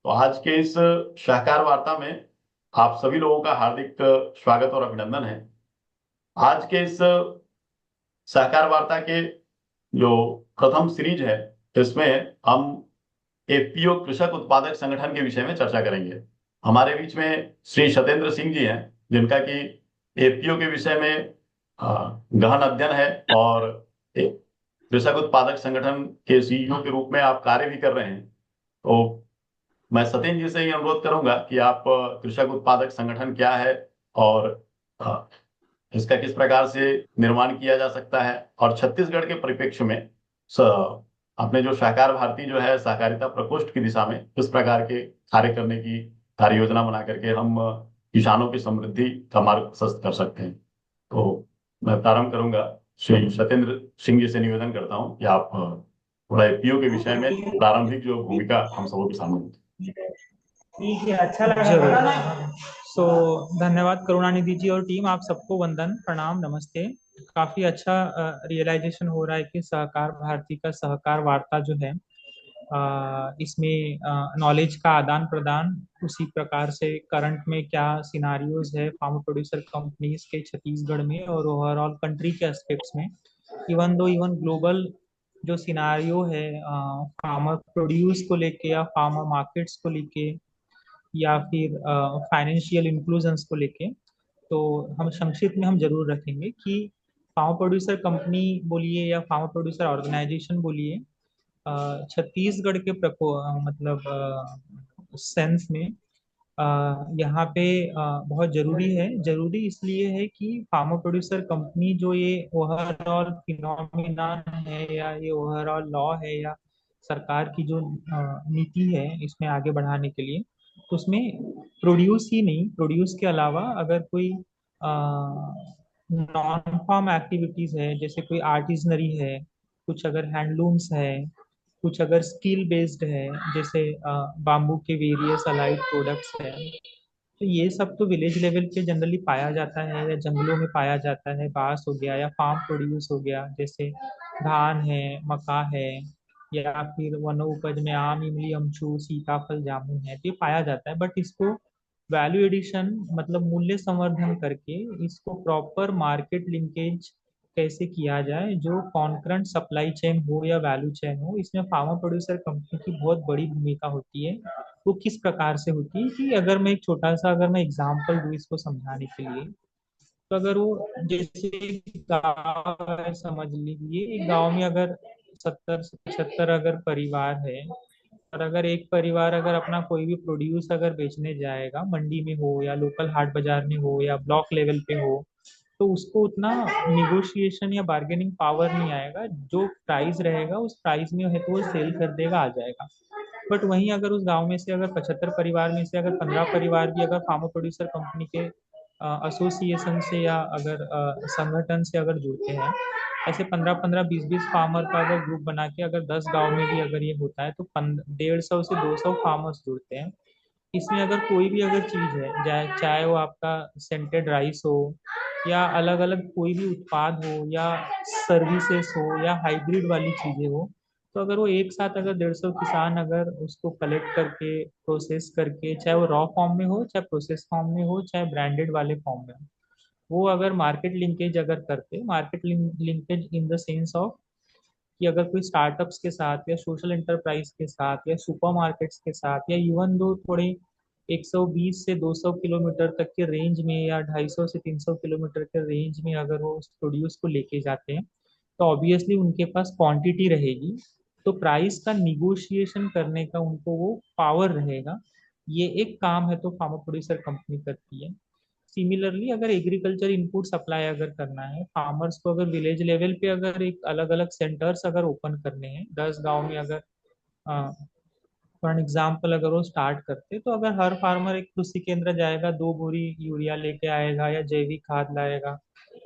तो आज के इस शाहकार वार्ता में आप सभी लोगों का हार्दिक स्वागत और अभिनंदन है। आज के इस शाहकार वार्ता के जो प्रथम सीरीज है, इसमें हम एफपीओ कृषक उत्पादक संगठन के विषय में चर्चा करेंगे। हमारे बीच में श्री सत्येंद्र सिंह जी हैं, जिनका कि एफपीओ के विषय में गहन अध्ययन है और एक कृषक उत्पादक संगठन के सीईओ के रूप में आप कार्य भी कर रहे हैं। तो मैं सत्येंद्र जी से ही अनुरोध करूंगा कि आप कृषक उत्पादक संगठन क्या है और अ, इसका किस प्रकार से निर्माण किया जा सकता है, और छत्तीसगढ़ के परिप्रेक्ष्य में अपने जो सहकार भारती जो है सहकारिता प्रकोष्ठ की दिशा में किस प्रकार के कार्य करने की कार्य योजना बना करके हम किसानों की समृद्धि का मार्ग प्रशस्त कर सकते हैं। तो मैं प्रारंभ करूंगा। श्री सत्येंद्र सिंह जी से निवेदन करता हूं कि आप थोड़ा एपीओ के विषय में प्रारंभिक जो भूमिका हम सबों के सामने होती ठीक है, अच्छा लगा। जरूर। सो धन्यवाद करुणानिधि जी और टीम, आप सबको वंदन प्रणाम नमस्ते। काफी अच्छा रियलाइजेशन हो रहा है कि सहकार भारती का सहकार वार्ता जो है, इसमें नॉलेज का आदान प्रदान उसी प्रकार से करंट में क्या सिनारियोज है फार्म प्रोड्यूसर कंपनीज के छत्तीसगढ़ में और ओवरऑल कंट्री के एस्पेक्ट्स में, इवन ग्लोबल जो सिनारियो है फार्मर प्रोड्यूस को लेके या फार्मर मार्केट्स को लेके या फिर फाइनेंशियल इंक्लूजन्स को लेके। तो हम संक्षिप्त में हम जरूर रखेंगे कि फार्म प्रोड्यूसर कंपनी बोलिए या फार्म प्रोड्यूसर ऑर्गेनाइजेशन बोलिए, छत्तीसगढ़ के मतलब सेंस में यहाँ पे बहुत जरूरी है। जरूरी इसलिए है कि फार्मर प्रोड्यूसर कंपनी जो ये ओवरऑल फिनोमिना है या ये ओवरऑल लॉ है या सरकार की जो नीति है इसमें आगे बढ़ाने के लिए, तो उसमें प्रोड्यूस ही नहीं, प्रोड्यूस के अलावा अगर कोई नॉन फार्म एक्टिविटीज है, जैसे कोई आर्टिजनरी है, कुछ अगर हैंडलूम्स है, कुछ अगर स्किल बेस्ड है, जैसे बाम्बू के वेरियस अलाइड प्रोडक्ट्स है, तो ये सब तो विलेज लेवल पे जनरली पाया जाता है या जंगलों में पाया जाता है। बांस हो गया या फार्म प्रोड्यूस हो गया, जैसे धान है, मक्का है, या फिर वनो उपज में आम, इमली, अमचूर, सीताफल, जामुन है, तो ये पाया जाता है। बट इसको वैल्यू एडिशन मतलब मूल्य संवर्धन करके इसको प्रॉपर मार्केट लिंकेज कैसे किया जाए, जो कॉन्करेंट सप्लाई चेन हो या वैल्यू चेन हो, इसमें फार्मर प्रोड्यूसर कंपनी की बहुत बड़ी भूमिका होती है। वो किस प्रकार से होती है कि अगर मैं एक छोटा सा अगर मैं एग्जांपल दूं इसको समझाने के लिए, तो अगर वो जैसे गाँव है, समझ लीजिए एक गांव में अगर 70 से 75 अगर परिवार है, और अगर एक परिवार अगर अपना कोई भी प्रोड्यूस अगर बेचने जाएगा मंडी में हो या लोकल हाट बाजार में हो या ब्लॉक लेवल पे हो, तो उसको उतना निगोशिएशन या बार्गेनिंग पावर नहीं आएगा। जो प्राइस रहेगा उस प्राइस में है तो वो सेल कर देगा, आ जाएगा। बट वहीं अगर उस गांव में से अगर 75 परिवार में से अगर 15 परिवार भी अगर फार्मर प्रोड्यूसर कंपनी के एसोसिएशन से या अगर संगठन से अगर जुड़ते हैं, ऐसे 15-15 20-20 फार्मर का अगर ग्रुप बना के अगर 10 गांव में भी अगर ये होता है, तो 150 से 200 फार्मर्स जुड़ते हैं। इसमें अगर कोई भी अगर चीज है, चाहे चाहे वो आपका सेंटेड राइस हो या अलग अलग कोई भी उत्पाद हो या सर्विसेज हो या हाइब्रिड वाली चीजें हो, तो अगर वो एक साथ अगर 150 किसान अगर उसको कलेक्ट करके प्रोसेस करके, चाहे वो रॉ फॉर्म में हो, चाहे प्रोसेस फॉर्म में हो, चाहे ब्रांडेड वाले फॉर्म में हो, वो अगर मार्केट लिंकेज अगर करते, market linkage in the sense of कि अगर कोई स्टार्टअप्स के साथ या सोशल एंटरप्राइज के साथ या सुपरमार्केट्स के साथ या इवन दो थोड़े 120 से 200 किलोमीटर तक के रेंज में या 250 से 300 किलोमीटर के रेंज में अगर वो उस प्रोड्यूस को लेके जाते हैं, तो ऑब्वियसली उनके पास क्वांटिटी रहेगी, तो प्राइस का निगोशिएशन करने का उनको वो पावर रहेगा। ये एक काम है तो फार्मर प्रोड्यूसर कंपनी करती है। सिमिलरली अगर एग्रीकल्चर इनपुट सप्लाई अगर करना है फार्मर्स को, अगर विलेज लेवल पे अगर एक अलग अलग सेंटर्स अगर ओपन करने हैं 10 गांव में, अगर फॉर एग्जाम्पल अगर वो स्टार्ट करते, तो अगर हर फार्मर एक कृषि केंद्र जाएगा, 2 बोरी यूरिया लेके आएगा या जैविक खाद लाएगा,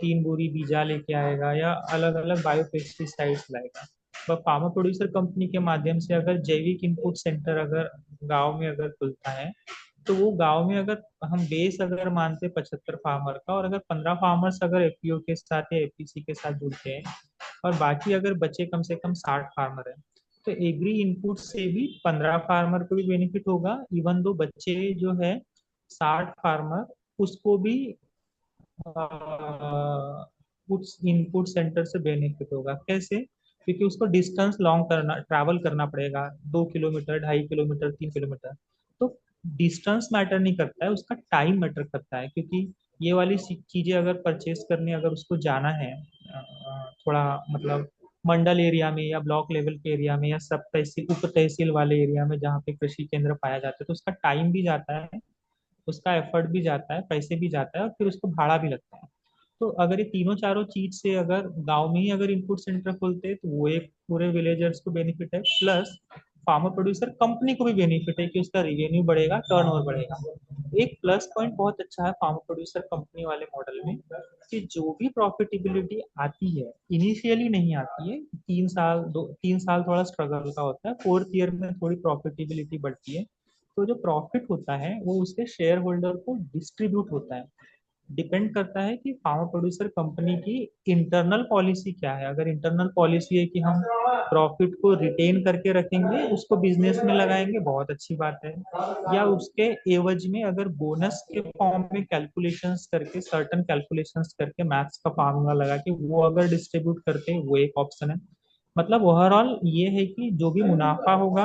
3 बोरी बीजा लेके आएगा या अलग अलग बायो पेस्टिसाइड्स लाएगा। पर फार्मर प्रोड्यूसर कंपनी के माध्यम से अगर जैविक इनपुट सेंटर अगर गांव में अगर खुलता है, तो वो गांव में अगर हम बेस अगर मानते 75 फार्मर का, और अगर 15 फार्मर्स अगर एफपीओ के साथ या एपीसी के साथ जुड़ते हैं, और बाकी अगर बचे कम से कम 60 फार्मर है, तो एग्री इनपुट से भी 15 फार्मर को भी बेनिफिट होगा, इवन दो बच्चे जो है 60 फार्मर, उसको भी उस इनपुट सेंटर से बेनिफिट होगा। कैसे? क्योंकि उसको डिस्टेंस लॉन्ग करना, ट्रैवल करना पड़ेगा, 2 किलोमीटर, 2.5 किलोमीटर, 3 किलोमीटर। तो डिस्टेंस मैटर नहीं करता है, उसका टाइम मैटर करता है। क्योंकि ये वाली चीजें अगर परचेस करने अगर उसको जाना है थोड़ा मतलब मंडल एरिया में या ब्लॉक लेवल के एरिया में या सब तहसील उप तहसील वाले एरिया में जहाँ पे कृषि केंद्र पाया जाता है, तो उसका टाइम भी जाता है, उसका एफर्ट भी जाता है, पैसे भी जाता है, और फिर उसको भाड़ा भी लगता है। तो अगर ये तीनों चारों चीज से अगर गांव में ही अगर इनपुट सेंटर खोलते हैं, तो वो एक पूरे विलेजर्स को बेनिफिट है, प्लस फार्मर प्रोड्यूसर कंपनी को भी बेनिफिट है कि उसका रेवेन्यू बढ़ेगा, टर्नओवर बढ़ेगा। एक प्लस पॉइंट बहुत अच्छा है फार्मर प्रोड्यूसर कंपनी वाले मॉडल में, कि जो भी प्रॉफिटेबिलिटी आती है इनिशियली नहीं आती है, 3 साल, 2 3 साल थोड़ा स्ट्रगल का होता है, फोर्थ ईयर में थोड़ी प्रॉफिटेबिलिटी बढ़ती है। तो जो प्रॉफिट होता है वो उसके शेयर होल्डर को डिस्ट्रीब्यूट होता है। डिपेंड करता है कि फार्मर प्रोड्यूसर कंपनी की इंटरनल पॉलिसी क्या है। अगर इंटरनल पॉलिसी है कि हम प्रॉफिट को रिटेन करके रखेंगे, उसको बिजनेस में लगाएंगे, बहुत अच्छी बात है। या उसके एवज में अगर बोनस के फॉर्म में कैलकुलेशंस करके, सर्टन कैलकुलेशंस करके, मैथ्स का फार्मूला लगा के वो अगर डिस्ट्रीब्यूट करते हैं, वो एक ऑप्शन है। मतलब ओवरऑल ये है कि जो भी मुनाफा होगा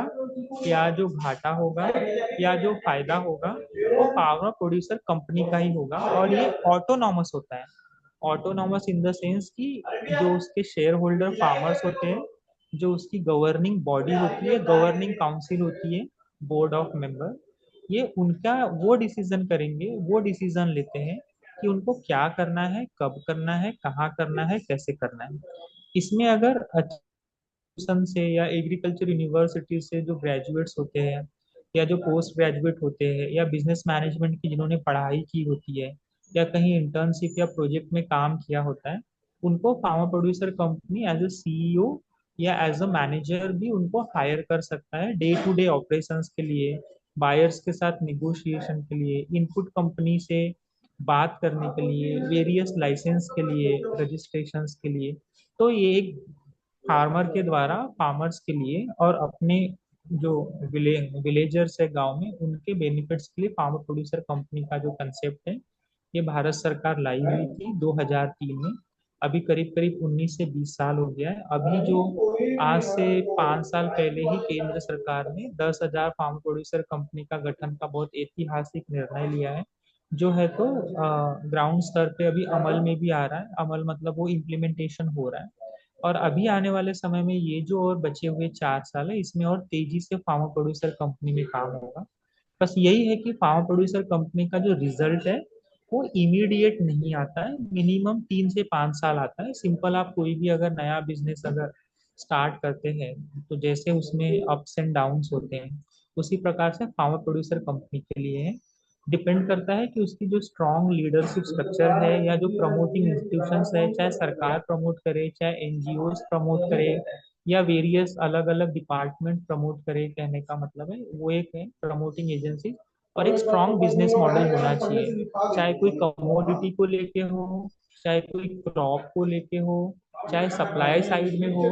या जो घाटा होगा या जो फायदा होगा, वो पावर प्रोड्यूसर कंपनी का ही होगा। और ये ऑटोनॉमस होता है। ऑटोनॉमस इन द सेंस कि जो उसके शेयर होल्डर फार्मर्स होते हैं, जो उसकी गवर्निंग बॉडी होती है, गवर्निंग काउंसिल होती है, बोर्ड ऑफ मेंबर, ये उनका वो डिसीजन करेंगे, वो डिसीजन लेते हैं कि उनको क्या करना है, कब करना है, कहाँ करना है, कैसे करना है। इसमें अगर इंस्टीट्यूशन से या एग्रीकल्चर यूनिवर्सिटी से जो ग्रेजुएट्स होते हैं, या जो पोस्ट ग्रेजुएट होते हैं, या बिजनेस मैनेजमेंट की जिन्होंने पढ़ाई की होती है, या कहीं इंटर्नशिप या प्रोजेक्ट में काम किया होता है, उनको farmer producer company as a CEO या एज अ मैनेजर भी उनको हायर कर सकता है, डे टू डे ऑपरेशंस के लिए, बायर्स के साथ निगोशिएशन के लिए, इनपुट कंपनी से बात करने के लिए, वेरियस लाइसेंस के लिए, रजिस्ट्रेशंस के लिए। तो ये एक फार्मर के द्वारा फार्मर्स के लिए और अपने जो विलेजर्स है गांव में, उनके बेनिफिट्स के लिए फार्मर प्रोड्यूसर कंपनी का जो कंसेप्ट है, ये भारत सरकार लाई हुई थी 2003 में। अभी करीब करीब 19 से 20 साल हो गया है। अभी जो आज से 5 साल पहले ही केंद्र सरकार ने 10,000 फार्म प्रोड्यूसर कंपनी का गठन का बहुत ऐतिहासिक निर्णय लिया है, जो है तो ग्राउंड स्तर पे अभी अमल में भी आ रहा है। अमल मतलब वो इम्प्लीमेंटेशन हो रहा है। और अभी आने वाले समय में ये जो और बचे हुए 4 साल है, इसमें और तेजी से फार्मर प्रोड्यूसर कंपनी में काम होगा। बस यही है कि फार्मर प्रोड्यूसर कंपनी का जो रिजल्ट है वो इमीडिएट नहीं आता है, मिनिमम 3 से 5 साल आता है। सिंपल, आप कोई भी अगर नया बिजनेस अगर स्टार्ट करते हैं, तो जैसे उसमें अप्स एंड डाउन्स होते हैं, उसी प्रकार से फार्मर प्रोड्यूसर कंपनी के लिए है। डिपेंड करता है कि उसकी जो स्ट्रॉन्ग लीडरशिप स्ट्रक्चर है, या जो प्रमोटिंग इंस्टीट्यूशंस है, चाहे सरकार प्रमोट करे, चाहे एनजीओ प्रमोट करे, या वेरियस अलग अलग डिपार्टमेंट प्रमोट करे, कहने का मतलब है वो एक है प्रमोटिंग एजेंसी। और एक स्ट्रॉन्ग बिजनेस मॉडल होना चाहिए, चाहे कोई कमोडिटी को लेके हो, चाहे कोई क्रॉप को लेके हो, चाहे सप्लाई साइड में हो,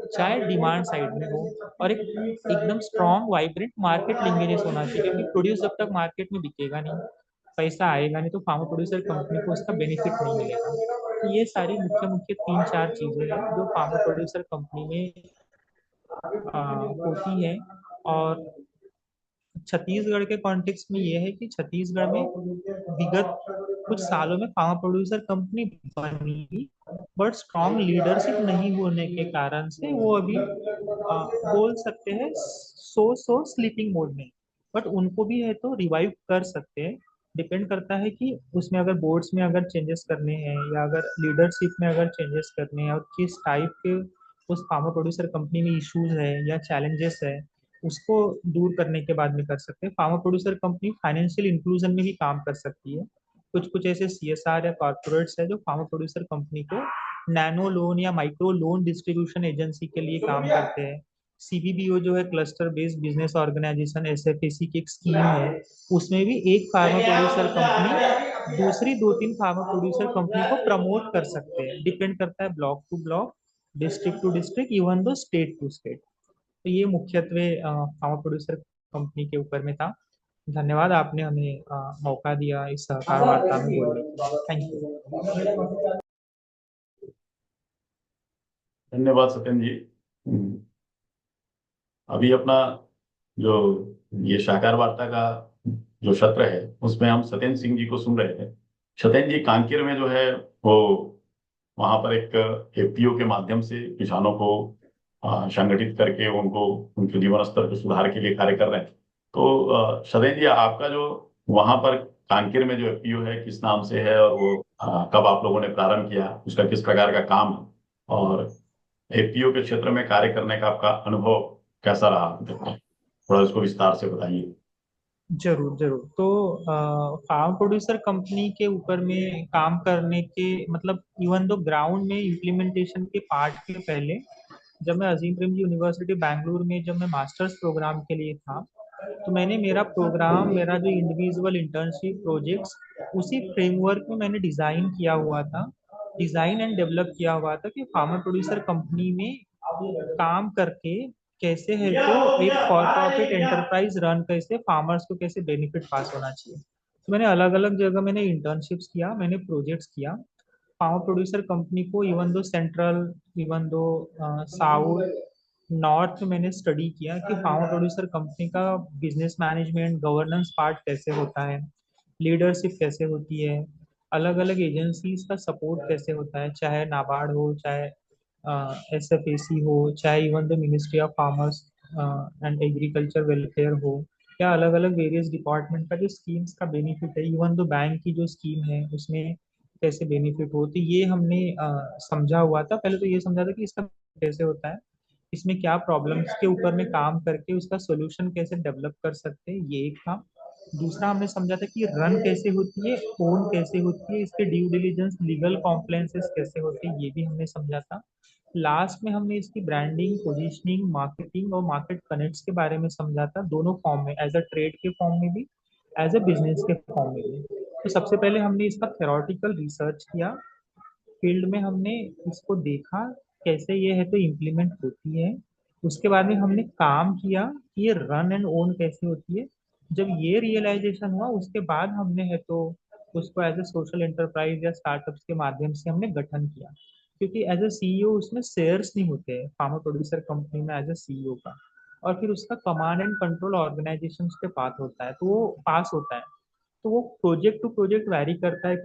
चाहे डिमांड साइड में हो। और एक एकदम स्ट्रॉन्ग वाइब्रेंट मार्केट लिंकेजेस होना चाहिए, क्योंकि प्रोड्यूस जब तक मार्केट में बिकेगा नहीं, पैसा आएगा नहीं, तो फार्मर प्रोड्यूसर कंपनी को उसका बेनिफिट नहीं मिलेगा। तो ये सारी मुख्य मुख्य 3 4 चीजें हैं जो फार्मर प्रोड्यूसर कंपनी में होती है। और छत्तीसगढ़ के कॉन्टेक्स्ट में ये है कि छत्तीसगढ़ में विगत कुछ सालों में पावर प्रोड्यूसर कंपनी बनी, बट स्ट्रॉन्ग लीडरशिप नहीं होने के कारण से वो अभी बोल सकते हैं सो स्लीपिंग मोड में। बट उनको भी है तो रिवाइव कर सकते हैं। डिपेंड करता है कि उसमें अगर बोर्ड्स में अगर चेंजेस करने हैं, या अगर लीडरशिप में अगर चेंजेस करने हैं, और किस टाइप के उस फार्मर प्रोड्यूसर कंपनी में इश्यूज है या चैलेंजेस है, उसको दूर करने के बाद में कर सकते हैं। Farmer producer company financial inclusion में भी काम कर सकती है। कुछ कुछ ऐसे सीएसआर या कॉर्पोरेट्स है जो फार्मर प्रोड्यूसर कंपनी को नैनो लोन या माइक्रो लोन डिस्ट्रीब्यूशन एजेंसी के लिए काम करते हैं। सीबीबीओ जो है cluster based business organisation, SFAC की एक स्कीम है, उसमें भी एक फार्मर प्रोड्यूसर कंपनी दूसरी 2 3 फार्मर प्रोड्यूसर कंपनी को प्रमोट कर सकते हैं। डिपेंड करता है block to block, district to district, even दो स्टेट टू स्टेट। तो ये मुख्यत्वे फार्मा प्रोड्यूसर कंपनी के ऊपर में था। धन्यवाद, आपने हमें मौका दिया इस सहकार वार्ता में बोलने के लिए। Thank you. धन्यवाद सत्येंद्र जी। हम्म, अभी अपना जो ये शाकार वार्ता का जो सत्र है उसमें हम सत्येंद्र सिंह जी को सुन रहे थे। सत्येंद्र जी कांकेर में जो है वो वहां पर एक एफपीओ के माध्यम से किसानों को संगठित करके उनको उनके जीवन स्तर के सुधार के लिए कार्य कर रहे हैं। तो सत्येंद्र जी आपका जो वहां पर कांकेर में जो एफपीओ है किस नाम से है और वो कब आप लोगों ने प्रारंभ किया, उसका किस प्रकार का काम है, और एपीओ के क्षेत्र में कार्य करने का आपका अनुभव कैसा रहा अभी तक का? थोड़ा इसको विस्तार से बताइए। जरूर जरूर। तो फार्म प्रोड्यूसर कंपनी के ऊपर में काम करने के मतलब इवन दो ग्राउंड में इम्प्लीमेंटेशन के पार्ट के पहले, जब मैं अजीम प्रेमजी यूनिवर्सिटी बैंगलोर में जब मैं मास्टर्स प्रोग्राम के लिए था, तो मैंने मेरा प्रोग्राम, मेरा जो इंडिविजुअल इंटर्नशिप प्रोजेक्ट्स, उसी फ्रेमवर्क में मैंने डिजाइन किया हुआ था, डिजाइन एंड डेवलप किया हुआ था कि फार्मर प्रोड्यूसर कंपनी में काम करके कैसे है तो एक फॉर प्रॉफिट एंटरप्राइज रन कैसे फार्मर्स को कैसे बेनिफिट पास होना चाहिए। तो मैंने अलग अलग जगह मैंने इंटर्नशिप्स किया, मैंने प्रोजेक्ट्स किया फार्मर प्रोड्यूसर कंपनी को, even though central, even though south, north में मैंने स्टडी किया कि फार्मर प्रोड्यूसर कंपनी का बिजनेस मैनेजमेंट गवर्नेंस पार्ट कैसे होता है, लीडरशिप कैसे होती है, अलग अलग एजेंसीज का सपोर्ट कैसे होता है, चाहे नाबार्ड हो, चाहे एसएफएसी हो, चाहे even the ministry of farmers and agriculture welfare हो, या अलग अलग वेरियस डिपार्टमेंट का जो स्कीम्स का बेनिफिट है, इवन दो बैंक की जो स्कीम है उसमें कैसे बेनिफिट हो, तो ये हमने समझा हुआ था। पहले तो ये समझा था कि इसका कैसे होता है, इसमें क्या प्रॉब्लम्स के ऊपर में काम करके उसका सोल्यूशन कैसे डेवलप कर सकते हैं, ये एक था। दूसरा हमने समझा था कि रन कैसे होती है, ओन कैसे होती है, इसके ड्यू डिलीजेंस लीगल कॉम्प्लायंसेस कैसे होते हैं, ये भी हमने समझा था। लास्ट में हमने इसकी ब्रांडिंग, पोजीशनिंग, मार्केटिंग और मार्केट कनेक्ट्स के बारे में समझा था, दोनों फॉर्म में, एज अ ट्रेड के फॉर्म में भी, एज अ बिजनेस के फॉर्म में भी। तो सबसे पहले हमने इसका थ्योरेटिकल रिसर्च किया, फील्ड में हमने इसको देखा कैसे ये है तो इम्प्लीमेंट होती है। उसके बाद में हमने काम किया कि ये रन एंड ओन कैसे होती है। जब ये रियलाइजेशन हुआ उसके बाद हमने है तो उसको एज ए सोशल एंटरप्राइज या स्टार्टअप्स के माध्यम से हमने गठन किया, क्योंकि एज ए सीईओ उसमें शेयर्स नहीं होते हैं फार्मा प्रोड्यूसर कंपनी में एज ए सीईओ का, और फिर उसका कमांड एंड कंट्रोल ऑर्गेनाइजेशन के पास होता है, तो वो पास होता है। तो वो प्रोजेक्ट टू प्रोजेक्ट वैरी करता है।